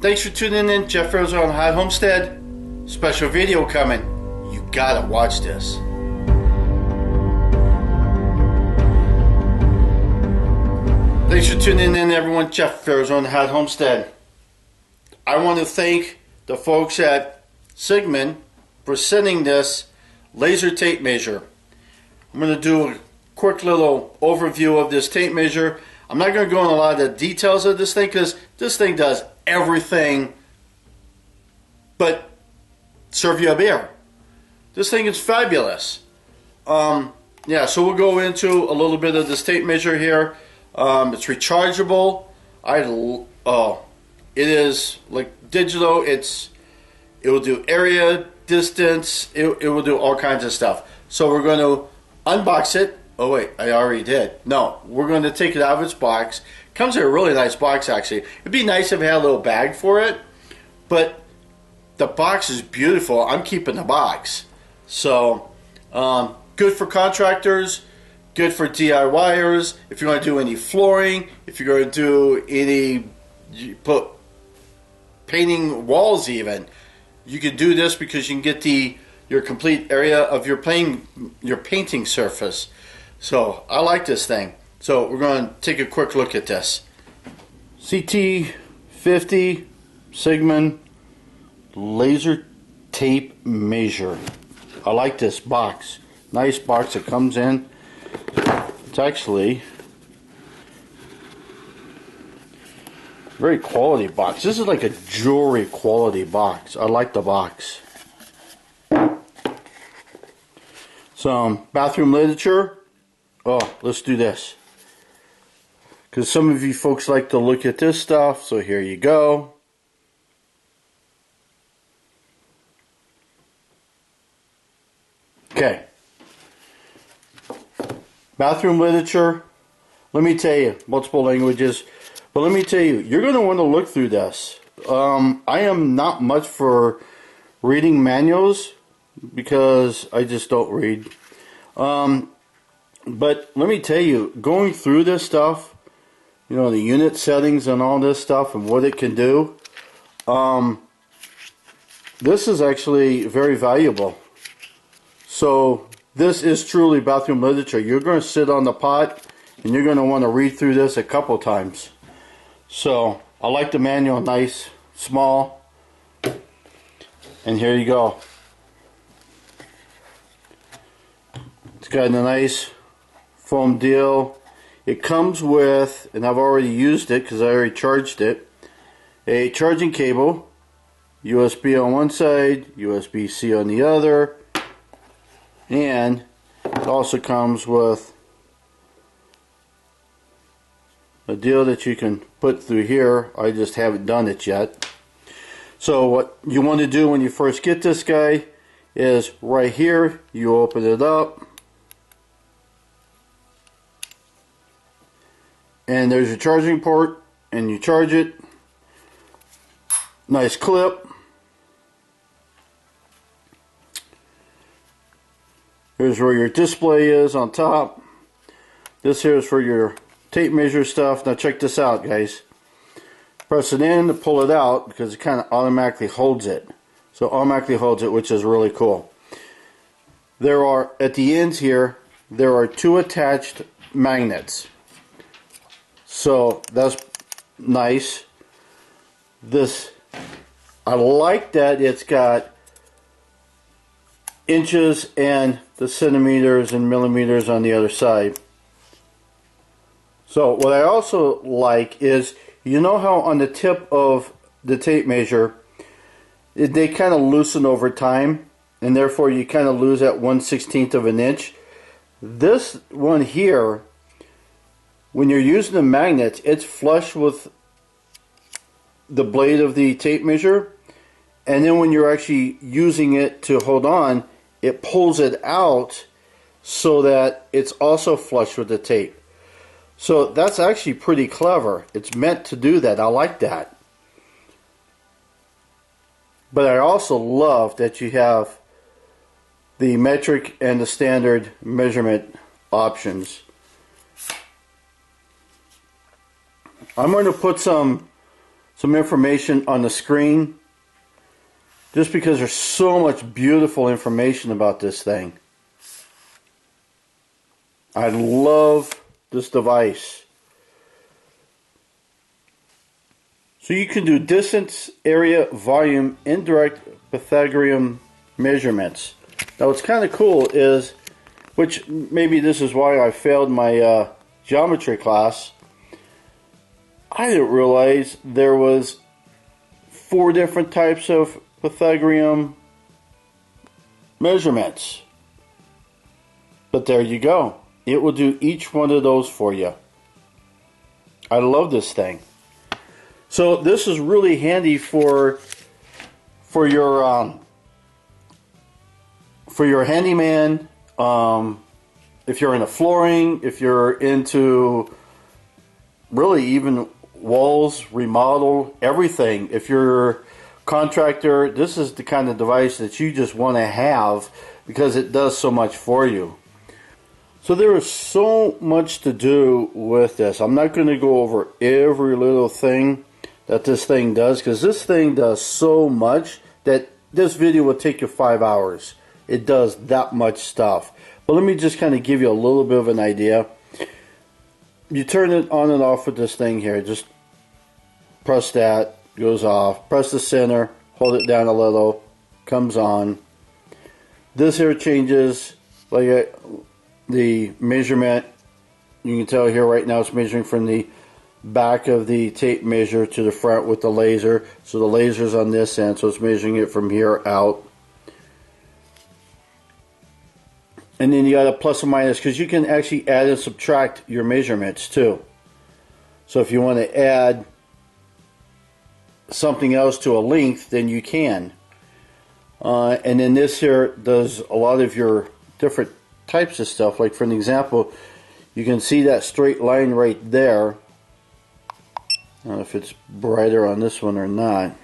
Thanks for tuning in. Jeff Ferrous on High Homestead. Special video coming. You gotta watch this. Thanks for tuning in, everyone. Jeff Ferrous on High Homestead. I want to thank the folks at Cigman for sending this laser tape measure. I'm going to do a quick little overview of this tape measure. I'm not going to go into a lot of the details of this thing because this thing does everything but serve you a beer. This thing is fabulous. Yeah, so we'll go into a little bit of this tape measure here. It's rechargeable. It is like digital. It will do area, distance. It will do all kinds of stuff. So we're going to unbox it. Oh wait, I already did. No, we're going to take it out of its box. Comes in a really nice box, actually. It'd be nice if it had a little bag for it, but the box is beautiful. I'm keeping the box. So good for contractors, good for DIYers. If you're going to do any flooring, if you're going to do any painting walls, even you can do this because you can get your complete area of your painting surface. So I like this thing. So we're going to take a quick look at this. CT-50 Cigman laser tape measure. I like this box. Nice box it comes in. It's actually very quality box. This is like a jewelry quality box. I like the box. Some bathroom literature. Oh, let's do this. Because some of you folks like to look at this stuff, so here you go. Okay. Bathroom literature. Let me tell you, multiple languages. But let me tell you, you're going to want to look through this. I am not much for reading manuals because I just don't read. But let me tell you, going through this stuff, you know, the unit settings and all this stuff and what it can do, this is actually very valuable. So this is truly bathroom literature. You're going to sit on the pot and you're going to want to read through this a couple times. So I like the manual, nice, small, and here you go. It's got a nice foam deal. It comes with, and I've already used it because I already charged it, a charging cable, USB on one side, USB-C on the other, and it also comes with a deal that you can put through here. I just haven't done it yet. So what you want to do when you first get this guy is right here, you open it up, and there's your charging port, and you charge it. Nice clip. Here's where your display is on top. This here is for your tape measure stuff. Now check this out, guys. Press it in to pull it out because it kind of automatically holds it. So automatically holds it, which is really cool. There are, at the ends here, there are two attached magnets. So that's nice. This, I like that it's got inches and the centimeters and millimeters on the other side. So what I also like is, you know how on the tip of the tape measure, they kind of loosen over time, and therefore you kind of lose that 1/16 of an inch. This one here, when you're using the magnets, it's flush with the blade of the tape measure, and then when you're actually using it to hold on, it pulls it out so that it's also flush with the tape. So that's actually pretty clever. It's meant to do that. I like that. But I also love that you have the metric and the standard measurement options. I'm going to put some some information on the screen, just because there's so much beautiful information about this thing. I love this device. So you can do distance, area, volume, indirect Pythagorean measurements. Now what's kind of cool is, which maybe this is why I failed my geometry class, I didn't realize there was 4 different types of Pythagorean measurements. But there you go. It will do each one of those for you. I love this thing. So this is really handy for your handyman. If you're into flooring, if you're into really even walls, remodel, everything. If you're a contractor, this is the kind of device that you just want to have because it does so much for you. So there is so much to do with this. I'm not going to go over every little thing that this thing does, because this thing does so much that this video will take you 5 hours. It does that much stuff. But let me just kind of give you a little bit of an idea. You turn it on and off with this thing here. Just press that, goes off. Press the center, hold it down a little, comes on. This here changes like the measurement. You can tell here right now it's measuring from the back of the tape measure to the front with the laser. So the laser's on this end, so it's measuring it from here out. And then you got a plus or minus, because you can actually add and subtract your measurements too. So if you want to add something else to a length, then you can. And then this here does a lot of your different types of stuff. Like for an example, you can see that straight line right there. I don't know if it's brighter on this one or not.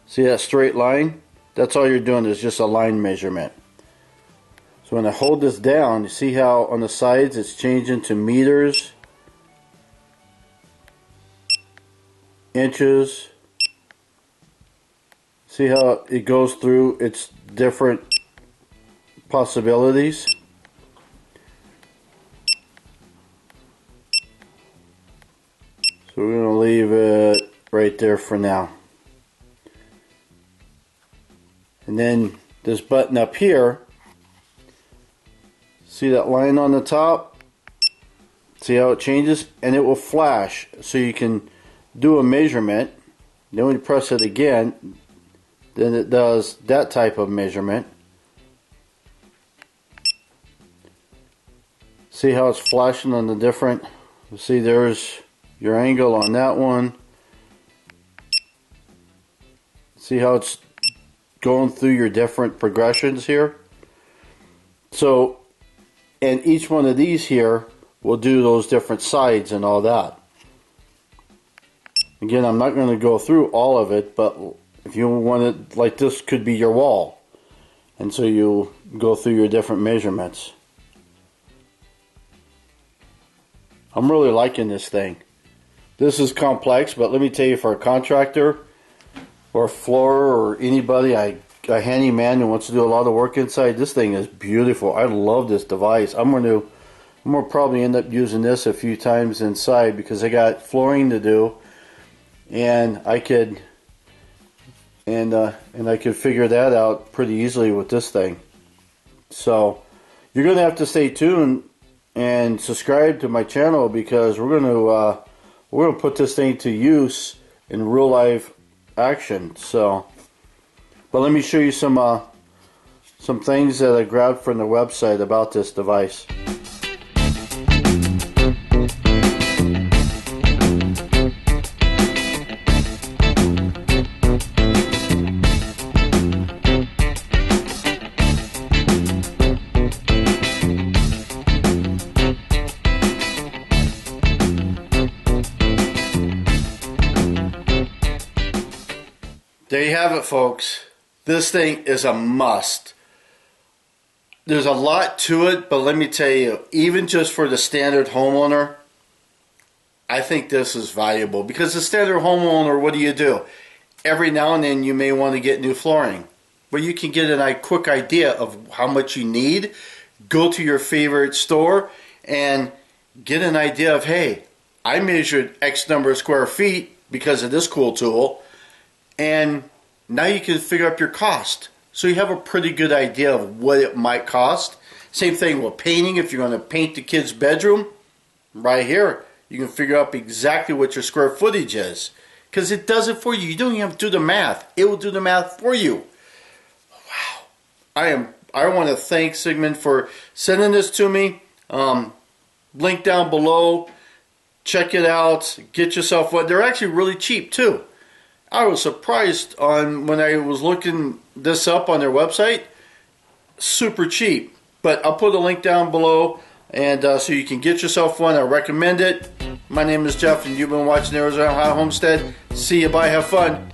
See that straight line? That's all you're doing, is just a line measurement. So when I hold this down, you see how on the sides it's changing to meters, inches. See how it goes through its different possibilities? So we're going to leave it right there for now. And then this button up here, see that line on the top? See how it changes? And it will flash, so you can do a measurement. Then when you press it again, then it does that type of measurement. See how it's flashing on the different, see there's your angle on that one. See how it's going through your different progressions here? So, and each one of these here will do those different sides and all that. Again, I'm not going to go through all of it, but if you want it, like this could be your wall. And so you go through your different measurements. I'm really liking this thing. This is complex, but let me tell you, for a contractor or a floor or anybody, a handyman who wants to do a lot of work inside, this thing is beautiful. I love this device. I'm gonna probably end up using this a few times inside, because I got flooring to do, and I could figure that out pretty easily with this thing. So you're gonna have to stay tuned and subscribe to my channel, because we're gonna put this thing to use in real life action. So, but let me show you some things that I grabbed from the website about this device. There you have it, folks. This thing is a must. There's a lot to it, but let me tell you, even just for the standard homeowner, I think this is valuable because the standard homeowner, what do? Every now and then you may want to get new flooring, but you can get a quick idea of how much you need. Go to your favorite store and get an idea of, hey, I measured X number of square feet because of this cool tool, and now you can figure up your cost. So you have a pretty good idea of what it might cost. Same thing with painting. If you're going to paint the kid's bedroom, right here, you can figure out exactly what your square footage is. Because it does it for you. You don't even have to do the math. It will do the math for you. Wow. I want to thank Cigman for sending this to me. Link down below. Check it out. Get yourself one. They're actually really cheap too. I was surprised when I was looking this up on their website. Super cheap. But I'll put a link down below, and so you can get yourself one. I recommend it. My name is Jeff, and you've been watching Arizona Homestead. See you. Bye. Have fun.